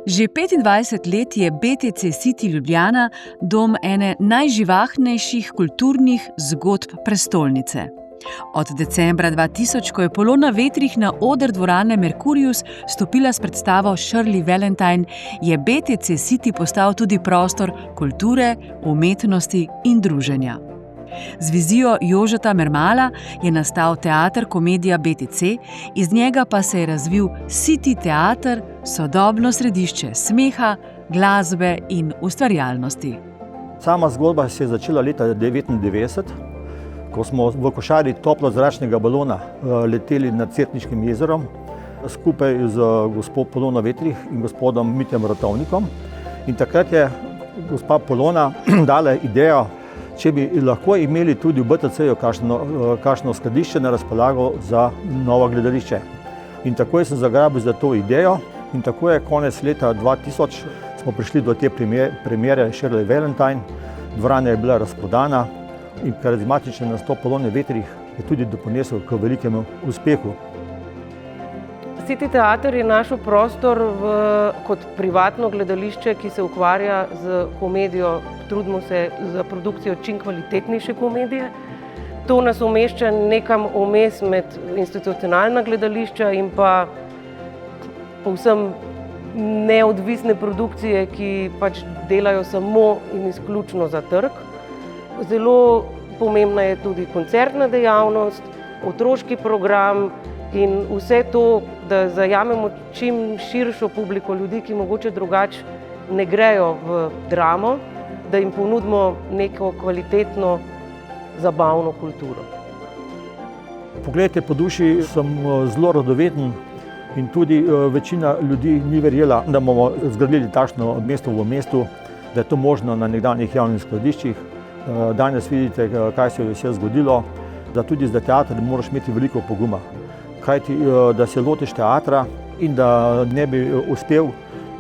Že 25 let je BTC City Ljubljana dom ene najživahnejših kulturnih zgodb prestolnice. Od decembra 2000, ko je Polona Vetrih na oder dvorane Mercurius stopila s predstavo Shirley Valentine, je BTC City postal tudi prostor kulture, umetnosti in druženja. Z vizijo Jožeta Mermala je nastal teater komedija BTC, iz njega pa se je razvil City teater, sodobno središče smeha, glasbe in ustvarjalnosti. Sama zgodba se je začela leta 1999, ko smo v košari toplozračnega balona leteli nad Cerkniškim jezerom skupaj z gospo Polono Vetrih in gospodom Mitjem Ratovnikom. In takrat je gospa Polona dala idejo, če bi lahko imeli tudi v BTC-ju kakšno skladišče na razpolago za novo gledališče. In takoj sem zagrabil za to idejo in tako je konec leta 2000 smo prišli do te premiere Shirley Valentine. Dvorana je bila razprodana in karizmatičen nastop Polone Vetrih je tudi doprinesel k velikemu uspehu. City teater je našel prostor kot privatno gledališče, ki se ukvarja z komedijo. Trudimo se za produkcijo čim kvalitetnejše komedije. To nas umešča nekam vmes med institucionalna gledališča in pa povsem neodvisne produkcije, ki pač delajo samo in izključno za trg. Zelo pomembna je tudi koncertna dejavnost, otroški program in vse to, da zajamemo čim širšo publiko ljudi, ki mogoče drugače ne grejo v dramo, da jim ponudimo neko kvalitetno, zabavno kulturo. Poglejte, po duši sem zelo radoveden in tudi večina ljudi ni verjela, da bomo zgradili takšno mesto v mestu, da je to možno na nekdanjih javnih skladiščih. Danes vidite, kaj se je vse zgodilo, da tudi za teater moraš imeti veliko poguma. Kajti, da se lotiš teatra in da ne bi uspel,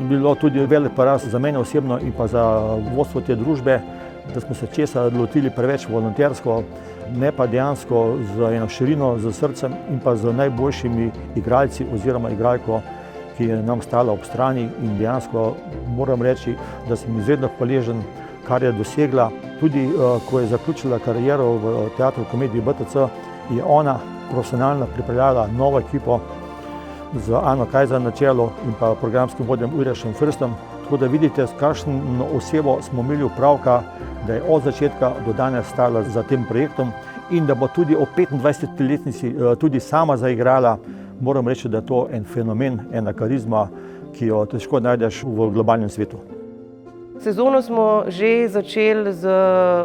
bilo tudi velik poraz za mene osebno in pa za vodstvo te družbe, da smo se česa lotili preveč volontersko, ne pa dejansko z eno širino, z srcem in pa z najboljšimi igralci oziroma igralko, ki je nam stala ob strani in dejansko moram reči, da sem izredno hvaležen, kar je dosegla. Tudi ko je zaključila kariero v teatru komedije BTC, je ona profesionalno pripeljala novo ekipo z Ano Kajzer na čelu in pa programskim vodjem Urošem Frstom. Tako da vidite, s kakšno osebo smo imeli opravka, da je od začetka do danes stala za tem projektom in da bo tudi ob 25-letnici tudi sama zaigrala. Moram reči, da je to en fenomen, ena karizma, ki jo težko najdeš v globalnem svetu. Sezono smo že začeli z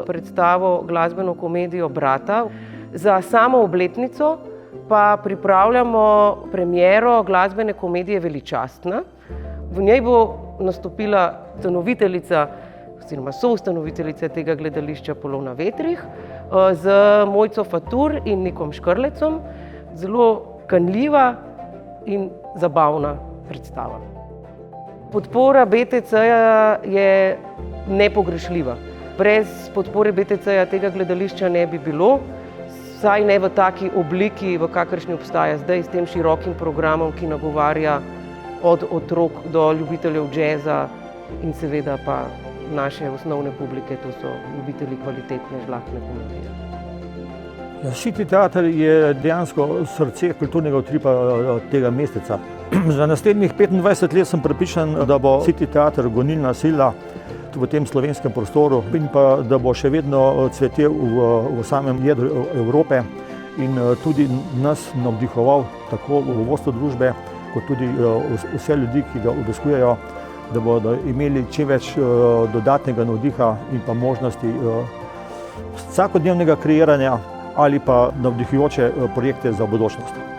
predstavo glasbeno komedijo Brata. Za samo obletnico pa pripravljamo premiero glasbene komedije Veličastna. V njej bo nastopila ustanoviteljica oziroma soustanoviteljica tega gledališča Polona Vetrih z Mojco Fatur in Nikom Škrlecom. Zelo kanljiva in zabavna predstava. Podpora BTC-ja je nepogrešljiva. Brez podpore BTC-ja tega gledališča ne bi bilo. Vsaj ne v taki obliki, v kakršni obstaja zdaj, s tem širokim programom, ki nagovarja od otrok do ljubiteljev džeza in seveda pa naše osnovne publike, to so ljubitelji kvalitetne žlahtne komedije. City teater je dejansko srce kulturnega utripa tega mesteca. Za naslednjih 25 let sem prepričan, da bo City teater gonilna sila v tem slovenskem prostoru in pa da bo še vedno cvetel v samem jedru Evrope in tudi nas navdihoval tako v vodstvo družbe, kot tudi vse ljudi, ki ga obiskujejo, da bodo imeli čim več dodatnega navdiha in pa možnosti vsakodnevnega kreiranja ali pa navdihujoče projekte za bodočnost.